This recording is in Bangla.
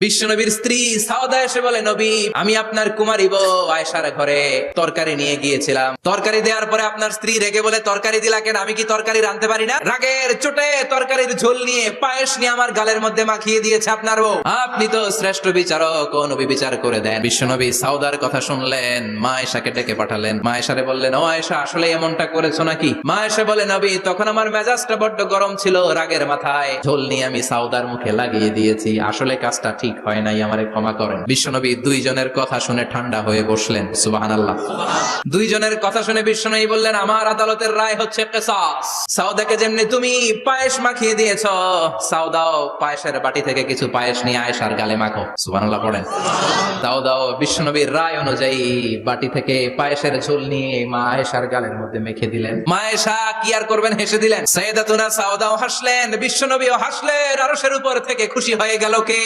বিশ্বনবীর স্ত্রী সাউদা এসে বলে, নবী, আমি আপনার কুমারী বউ আয়েশার ঘরে তরকারি নিয়ে গিয়েছিলাম। তরকারি দেওয়ার পরে আপনার স্ত্রী রেগে বলে, তরকারি দিলা কেন? আমি কি তরকারি রাঁধতে পারি না? রাগের চোটে তরকারির ঝোল নিয়ে পায়েস নিয়ে আমার গালের মধ্যে মাখিয়ে দিয়েছে আপনার বউ। আপনি তো শ্রেষ্ঠ বিচারক, ও নবী বিচার করে দেন। বিশ্বনবী সাউদার কথা শুনলেন, মা আয়েশাকে ডেকে পাঠালেন। মা আয়েশারে বললেন, ও আয়েশা, আসলে এমনটা করেছো নাকি? মা আয়েশা বলে, নবী, তখন আমার মেজাজটা বড্ড গরম ছিল, রাগের মাথায় ঝোল নিয়ে আমি সাউদার মুখে লাগিয়ে দিয়েছি। আসলে কাজটা ঠিক হয় নাই, আমারে ক্ষমা করেন। বিশ্বনবী দুইজনের কথা শুনে ঠান্ডা হয়ে বসলেন। সুবহানাল্লাহ। দুইজনের কথা শুনে বিশ্বনবী বললেন, আমার আদালতের রায় হচ্ছে কিসাস। সাউদাকে যেমনি তুমি পায়েস মাখিয়ে দিয়েছো, সাউদাও পায়েসের বাটি থেকে কিছু পায়েস নিয়ে আয়েশার গালে মাখো। সুবহানাল্লাহ পড়েন। দাও বিশ্বনবীর রায় অনুযায়ী বাটি থেকে পায়েসের ঝোল নিয়ে মা আয়েশার গালের মধ্যে মেখে দিলেন। মা আয়েশা কি আর করবেন, হেসে দিলেন। সাইয়েদাতুনা সাউদাও হাসলেন, বিশ্বনবীও হাসলেন। আরশের উপর থেকে খুশি হয়ে গেল কে?